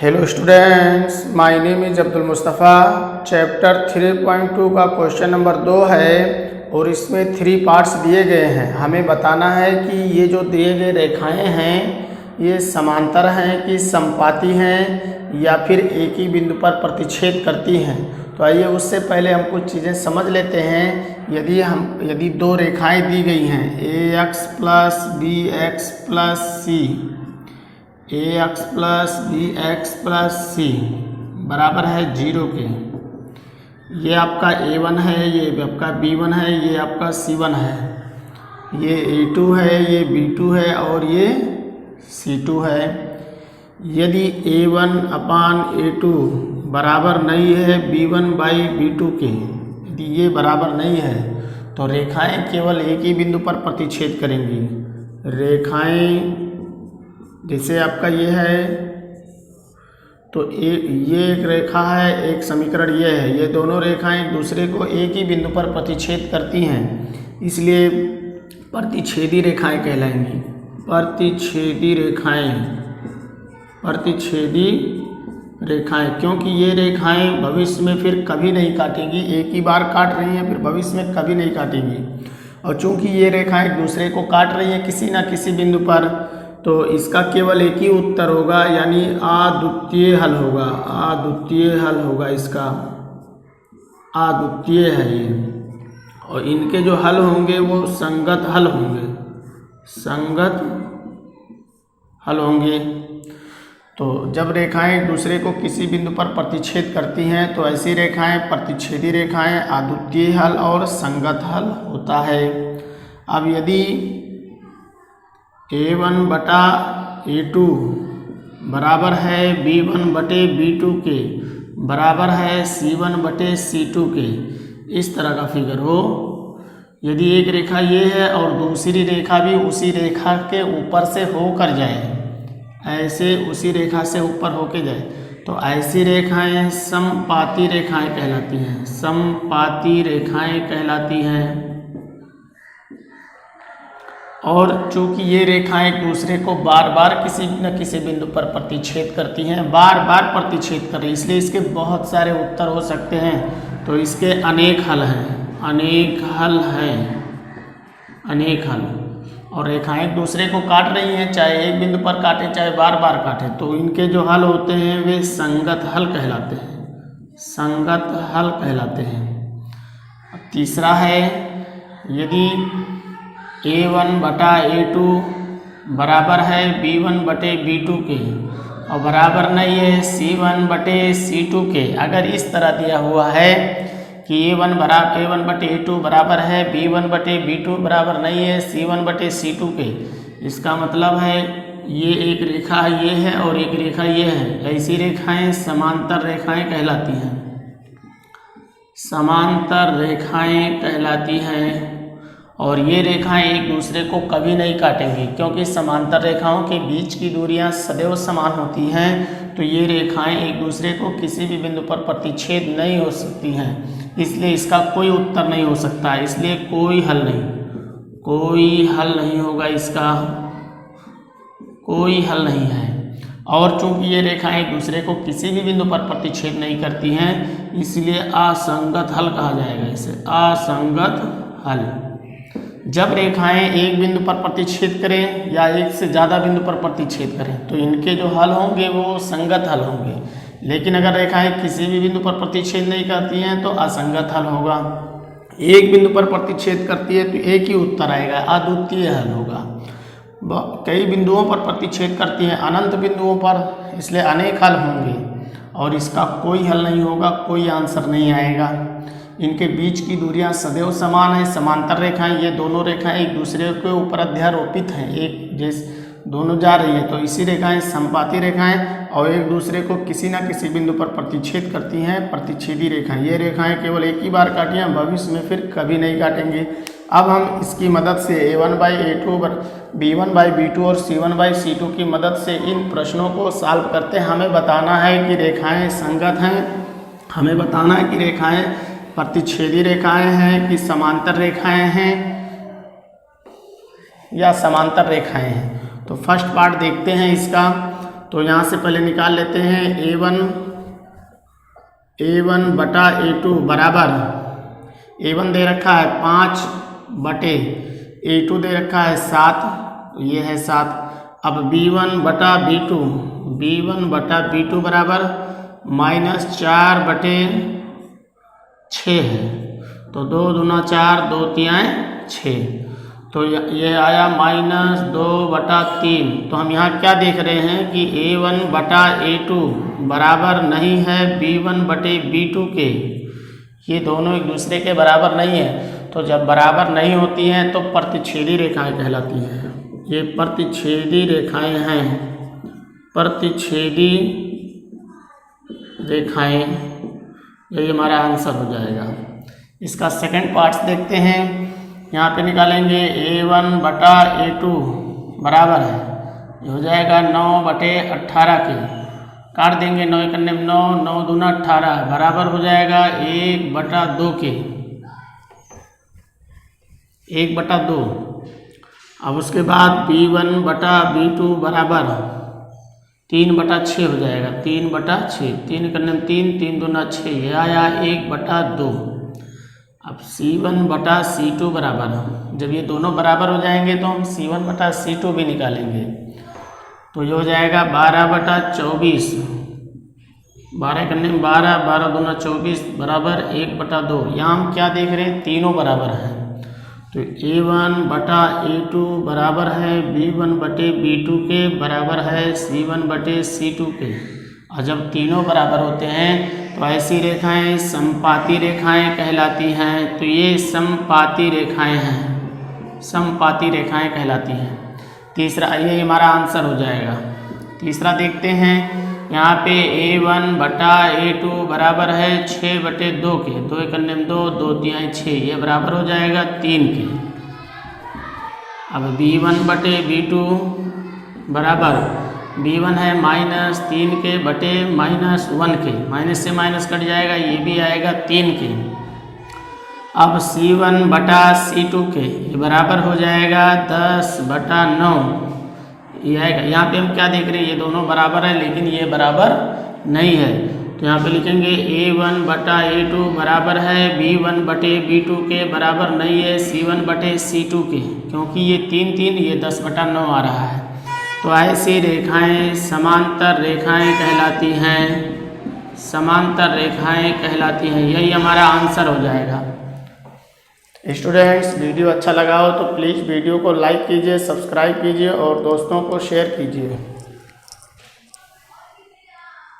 Hello students, my name is Abdul Mustafa. Chapter 3.2 का question number 2 है और इसमें 3 पार्ट्स दिए गए हैं। हमें बताना है कि ये जो दिए गए रेखाएं हैं ये समांतर हैं कि समपाती हैं या फिर एक ही बिंदु पर प्रतिच्छेद करती हैं। तो आइए उससे पहले हम कुछ चीज़ें समझ लेते हैं। यदि 2 रेखाएं दी गई हैं ax plus b x plus c, ax plus b x plus c बराबर है 0 के, ये आपका a1 है, ये आपका b1 है, ये आपका c1 है, ये a2 है, ये b2 है और ये c2 है। यदि a1 अपान a2 बराबर नहीं है b1 बाई b2 के, यदि ये बराबर नहीं है तो रेखाएं केवल एक ही बिंदु पर प्रतिच्छेद करेंगी। रेखाएं जैसे आपका ये है तो ये एक रेखा है, एक समीकरण ये है, ये दोनों रेखाएं एक दूसरे को एक ही बिंदु पर प्रतिच्छेद करती हैं, इसलिए प्रतिच्छेदी रेखाएं कहलाएंगी। प्रतिच्छेदी रेखाएं क्योंकि ये रेखाएं भविष्य में फिर कभी नहीं काटेंगी, एक ही बार काट रही हैं फिर भविष्य में कभी नहीं काटेंगी। और चूंकि ये रेखाएं एक दूसरे को काट रही हैं किसी न किसी बिंदु पर, तो इसका केवल एक ही उत्तर होगा, यानी अद्वितीय हल होगा। अद्वितीय हल होगा, इसका अद्वितीय है ये। और इनके जो हल होंगे वो संगत हल होंगे, संगत हल होंगे। तो जब रेखाएं एक दूसरे को किसी बिंदु पर प्रतिच्छेद करती हैं तो ऐसी रेखाएं प्रतिच्छेदी रेखाएं अद्वितीय हल और संगत हल होता है। अब यदि a1 बटा a2 बराबर है b1 बटे b2 के, बराबर है c1 बटे c2 के, इस तरह का फिगर हो, यदि एक रेखा ये है और दूसरी रेखा भी उसी रेखा के ऊपर से होकर जाए, ऐसे उसी रेखा से ऊपर होके जाए, तो ऐसी रेखाएं समपाती रेखाएं कहलाती हैं। समपाती रेखाएं कहलाती हैं। और चूंकि ये रेखाएं एक दूसरे को बार बार किसी न किसी बिंदु पर प्रतिच्छेद करती हैं, बार बार प्रतिच्छेद कर रही, इसलिए इसके बहुत सारे उत्तर हो सकते हैं। तो इसके अनेक हल हैं, अनेक हल हैं, अनेक हल। और रेखाएं एक दूसरे को काट रही हैं, चाहे एक बिंदु पर काटे चाहे बार बार काटे, तो इनके जो हल होते हैं वे संगत हल कहलाते हैं, संगत हल कहलाते हैं। अब तीसरा है, यदि a1 बटा a2 बराबर है b1 बटे b2 के और बराबर नहीं है c1 बटे c2 के, अगर इस तरह दिया हुआ है कि a1 बटे a2 बराबर है b1 बटे b2 बराबर नहीं है c1 बटे c2 के, इसका मतलब है ये एक रेखा ये है और एक रेखा ये है, ऐसी रेखाएं समांतर रेखाएं कहलाती हैं, समांतर रेखाएं कहलाती हैं। और ये रेखाएं एक दूसरे को कभी नहीं काटेंगी, क्योंकि समांतर रेखाओं के बीच की दूरियां सदैव समान होती हैं, तो ये रेखाएं एक दूसरे को किसी भी बिंदु पर प्रतिच्छेद नहीं हो सकती हैं, इसलिए इसका कोई उत्तर नहीं हो सकता, इसलिए कोई हल नहीं, कोई हल नहीं होगा, इसका कोई हल नहीं है। और चूंकि ये रेखाएं एक दूसरे को किसी भी बिंदु पर प्रतिच्छेद नहीं करती हैं, इसलिए असंगत हल कहा जाएगा इसे, असंगत हल। जब रेखाएं एक बिंदु पर प्रतिच्छेद करें या एक से ज़्यादा बिंदु पर प्रतिच्छेद करें तो इनके जो हल होंगे वो संगत हल होंगे, लेकिन अगर रेखाएं किसी भी बिंदु पर प्रतिच्छेद नहीं करती हैं तो असंगत हल होगा। एक बिंदु पर प्रतिच्छेद करती है तो एक ही उत्तर आएगा, अद्वितीय हल होगा। कई बिंदुओं पर प्रतिच्छेद करती हैं, अनंत बिंदुओं पर, इसलिए अनेक हल होंगे और इसका कोई हल नहीं होगा, कोई आंसर नहीं आएगा। इनके बीच की दूरियां सदैव समान है, समांतर रेखाएं, ये दोनों रेखाएं एक दूसरे के ऊपर अध्यारोपित हैं, एक जैसे दोनों जा रही है, तो इसी रेखाएं समपाती रेखाएं और एक दूसरे को किसी न किसी बिंदु पर प्रतिच्छेद करती हैं, प्रतिच्छेदी रेखाएं। ये रेखाएं केवल एक ही बार काटी हैं, भविष्य में फिर कभी नहीं काटेंगी। अब हम इसकी मदद से a1 by a2, b1 by b2 और c1 बाई c2 की मदद से इन प्रश्नों को सॉल्व करते हैं। हमें बताना है कि रेखाएं संगत हैं, हमें बताना है कि रेखाएं प्रतिच्छेदी रेखाएं हैं कि समांतर रेखाएं हैं या समांतर रेखाएं हैं। तो फर्स्ट पार्ट देखते हैं इसका। तो यहाँ से पहले निकाल लेते हैं A1 बटा A2 बराबर A1 दे रखा है 5 बटे A2 दे रखा है 7, ये है 7। अब B1 बटा B2 बराबर -4 बटे 6 है, तो 2 दूना 4, 2 तियाँ 6, तो ये आया -2 बटा 3। तो हम यहाँ क्या देख रहे हैं कि A1 बटा A2 बराबर नहीं है B1 बटे B2 के, ये दोनों एक दूसरे के बराबर नहीं है। तो जब बराबर नहीं होती हैं तो प्रतिच्छेदी रेखाएं कहलाती हैं। ये प्रतिच्छेदी रेखाएं हैं, प्रतिच्छेदी रेखाएं, यही हमारा आंसर हो जाएगा। इसका सेकंड पार्ट्स देखते हैं। यहाँ पे निकालेंगे A1 बटा A2 बराबर है, ये हो जाएगा 9 बटे 18 के, काट देंगे 9 करने में 9, 9 दूना 18 बराबर हो जाएगा 1 बटा 2 के, 1 बटा 2। अब उसके बाद B1 बटा B2 बराबर 3 बटा 6 हो जाएगा, 3 बटा 6, 3 करने में 3, 3 दूना 6, ये आया 1 बटा 2। अब C1 बटा C2 बराबर, जब ये दोनों बराबर हो जाएंगे तो हम C1 बटा C2 भी निकालेंगे, तो ये हो जाएगा 12 बटा 24, 12 करने में 12, 12 दूना 24 बराबर 1 बटा 2। यहाँ हम क्या देख रहे हैं, तीनों बराबर हैं, तो A1 बटा A2 बराबर है B1 बटे B2 के, बराबर है C1 बटे C2 के। और जब तीनों बराबर होते हैं तो ऐसी रेखाएं समपाती रेखाएं कहलाती हैं। तो ये समपाती रेखाएं हैं, समपाती रेखाएं कहलाती हैं। तीसरा, ये हमारा आंसर हो जाएगा। तीसरा देखते हैं, यहाँ पे A1 बटा A2 बराबर है 6 बटे 2 के, 2 करने में 2, 2 तियाँ 6, ये बराबर हो जाएगा 3 के। अब B1 बटे B2 बराबर, B1 है -3 के बटे -1 के, माइनस से माइनस कट जाएगा, ये भी आएगा 3 के। अब C1 बटा C2 के, ये बराबर हो जाएगा 10 बटा 9, ये आएगा। यहाँ पे हम क्या देख रहे हैं, ये दोनों बराबर है लेकिन ये बराबर नहीं है, तो यहाँ पे लिखेंगे A1 बटा A2 बराबर है B1 बटे B2 के, बराबर नहीं है C1 बटे C2 के, क्योंकि ये 3 3, ये 10 बटा 9 आ रहा है। तो ऐसी रेखाएं समांतर रेखाएं कहलाती हैं, समांतर रेखाएं कहलाती हैं। यही हमारा आंसर हो जाएगा। स्टूडेंट्स, वीडियो अच्छा लगा हो तो प्लीज़ वीडियो को लाइक कीजिए, सब्सक्राइब कीजिए और दोस्तों को शेयर कीजिए।